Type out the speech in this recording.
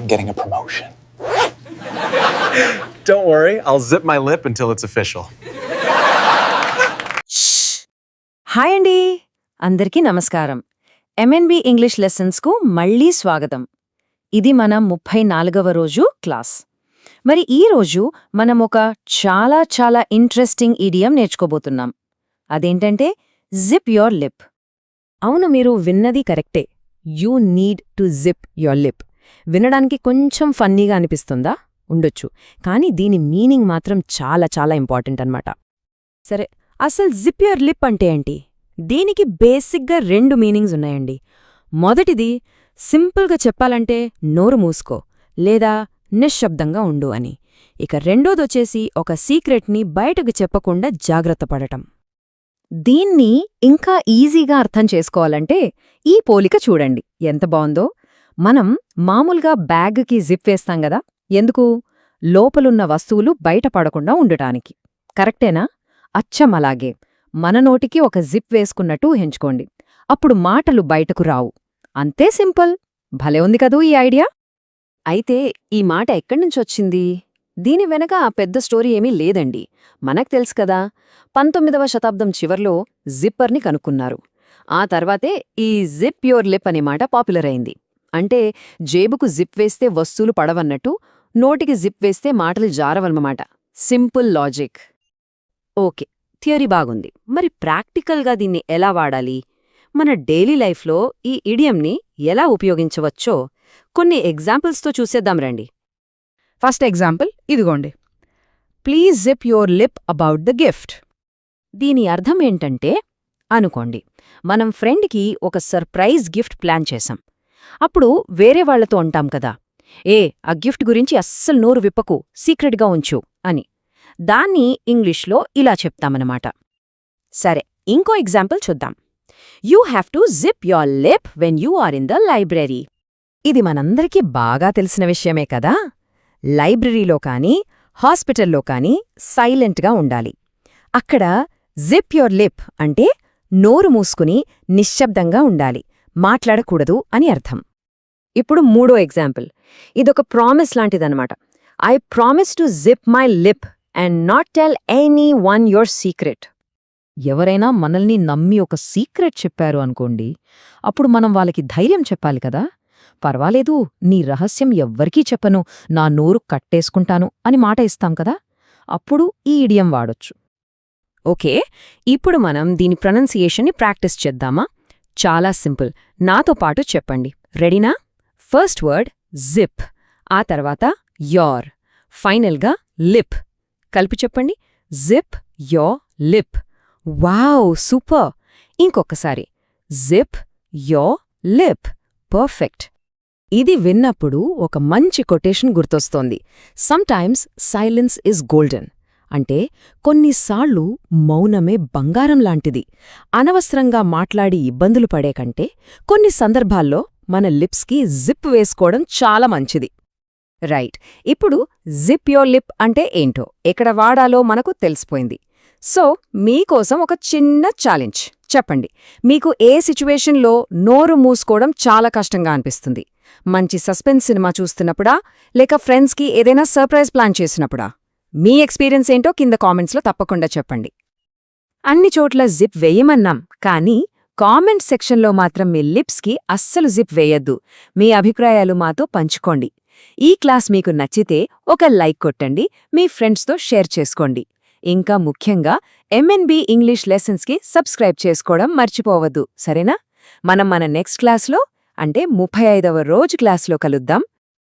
I'm getting a promotion. Don't worry, I'll zip my lip until it's official. Hi అండి, అందరికీ నమస్కారం. MNB English లెసన్స్కు మళ్ళీ స్వాగతం. ఇది మన 34వ రోజు క్లాస్. మరి ఈ రోజు మనం ఒక చాలా ఇంట్రెస్టింగ్ ఇడియం నేర్చుకోబోతున్నాం. అదేంటంటే జిప్ యోర్ లిప్. అవును, మీరు విన్నది కరెక్టే. You need to zip your lip. వినడానికి కొంచెం ఫన్నీగా అనిపిస్తుందా? ఉండొచ్చు, కానీ దీని మీనింగ్ మాత్రం చాలా ఇంపార్టెంట్ అన్నమాట. సరే, అసలు జిప్ యోర్ లిప్ అంటే ఏంటి? దీనికి బేసిక్గా 2 మీనింగ్స్ ఉన్నాయండి. మొదటిది సింపుల్గా చెప్పాలంటే నోరు మూసుకో లేదా నిశ్శబ్దంగా ఉండు అని. ఇక రెండోదొచ్చేసి ఒక సీక్రెట్ని బయటకు చెప్పకుండా జాగ్రత్త పడటం. దీన్ని ఇంకా ఈజీగా అర్థం చేసుకోవాలంటే ఈ పోలిక చూడండి ఎంత బావుందో. మనం మామూలుగా బ్యాగ్కి జిప్ వేస్తాం గదా, ఎందుకు? లోపలున్న వస్తువులు బయటపడకుండా ఉండటానికి. కరెక్టేనా? అచ్చం అలాగే మన నోటికి ఒక జిప్ వేసుకున్నట్టు ఊహించుకోండి. అప్పుడు మాటలు బయటకు రావు. అంతే సింపుల్. భలే ఉంది కదూ ఈ ఐడియా. అయితే ఈ మాట ఎక్కడ్నుంచొచ్చింది? దీని వెనక ఆ పెద్ద స్టోరీ ఏమీ లేదండి. మనకు తెలుసు కదా, 19వ శతాబ్దం చివర్లో జిప్పర్ని కనుక్కున్నారు. ఆ తర్వాతే ఈ జిప్ యోర్ లిప్ అనే మాట పాపులర్ అయింది. అంటే జేబుకు జిప్ వేస్తే వస్తువులు పడవన్నట్టు, నోటికి జిప్ వేస్తే మాటలు జారవన్నమాట. Simple logic. ఓకే, థియరీ బాగుంది. మరి ప్రాక్టికల్గా దీన్ని ఎలా వాడాలి? మన డైలీ లైఫ్లో ఈ ఇడియంని ఎలా ఉపయోగించవచ్చో కొన్ని ఎగ్జాంపుల్స్తో చూసేద్దాం రండి. ఫస్ట్ ఎగ్జాంపుల్ ఇదిగోండి. Please zip your lip about the gift. దీని అర్థం ఏంటంటే, అనుకోండి మనం ఫ్రెండ్కి ఒక సర్ప్రైజ్ గిఫ్ట్ ప్లాన్ చేశాం. అప్పుడు వేరే వాళ్లతో అంటాం కదా, ఆ గిఫ్ట్ గురించి అస్సలు నోరు విప్పకు, సీక్రెట్గా ఉంచు అని. దాన్ని ఇంగ్లీష్లో ఇలా చెప్తామన్నమాట. సరే, ఇంకో ఎగ్జాంపుల్ చూద్దాం. You have to zip your lip when you are in the library. ఇది మనందరికీ బాగా తెలిసిన విషయమే కదా. లైబ్రరీలో కానీ హాస్పిటల్లో కానీ సైలెంట్గా ఉండాలి. అక్కడ జిప్ యోర్ లిప్ అంటే నోరు మూసుకుని నిశ్శబ్దంగా ఉండాలి, మాట్లాడకూడదు అని అర్థం. ఇప్పుడు మూడో ఎగ్జాంపుల్. ఇదొక ప్రామిస్ లాంటిదన్నమాట. I promise to zip my lip and not tell any one your secret. ఎవరైనా మనల్ని నమ్మి ఒక సీక్రెట్ చెప్పారు అనుకోండి, అప్పుడు మనం వాళ్ళకి ధైర్యం చెప్పాలి కదా. పర్వాలేదు, నీ రహస్యం ఎవ్వరికీ చెప్పను, నా నోరు కట్టేసుకుంటాను అని మాట ఇస్తాం కదా. అప్పుడు ఈ ఇడియం వాడొచ్చు. ఓకే, ఇప్పుడు మనం దీని ప్రొనౌన్సియేషన్ని ప్రాక్టీస్ చేద్దామా? చాలా సింపుల్. నాతో పాటు చెప్పండి. రెడీనా? ఫస్ట్ వర్డ్ జిప్, ఆ తర్వాత యోర్, ఫైనల్గా లిప్. కలిపి చెప్పండి. Zip your lip. Wow, super! ఇంకొకసారి. Zip your lip. పర్ఫెక్ట్. ఇది విన్నప్పుడు ఒక మంచి కొటేషన్ గుర్తొస్తోంది. Sometimes silence is golden. అంటే కొన్నిసార్లు మౌనమే బంగారం లాంటిది. అనవసరంగా మాట్లాడి ఇబ్బందులు పడే కంటే కొన్ని సందర్భాల్లో మన లిప్స్కి జిప్ వేసుకోవడం చాలా మంచిది. రైట్, ఇప్పుడు జిప్ యోర్ లిప్ అంటే ఏంటో, ఎక్కడ వాడాలో మనకు తెలిసిపోయింది. సో మీకోసం ఒక చిన్న ఛాలెంజ్. చెప్పండి, మీకు ఏ సిచ్యువేషన్లో నోరు మూసుకోవడం చాలా కష్టంగా అనిపిస్తుంది? మంచి సస్పెన్స్ సినిమా చూస్తున్నప్పుడా, లేక ఫ్రెండ్స్కి ఏదైనా సర్ప్రైజ్ ప్లాన్ చేసినప్పుడా? మీ ఎక్స్పీరియన్స్ ఏంటో కింద కామెంట్స్లో తప్పకుండా చెప్పండి. అన్ని చోట్ల జిప్ వేయమన్నాం, కానీ కామెంట్ సెక్షన్లో మాత్రం మీ లిప్స్కి అస్సలు జిప్ వేయద్దు. మీ అభిప్రాయాలు మాతో పంచుకోండి. ఈ క్లాస్ మీకు నచ్చితే ఒక లైక్ కొట్టండి, మీ ఫ్రెండ్స్తో షేర్ చేసుకోండి. ఇంకా ముఖ్యంగా ఎంఎన్బి ఇంగ్లీష్ లెసన్స్కి సబ్స్క్రైబ్ చేసుకోవడం మర్చిపోవద్దు, సరేనా? మనం మన నెక్స్ట్ క్లాస్లో, అంటే 35వ రోజు క్లాస్లో కలుద్దాం.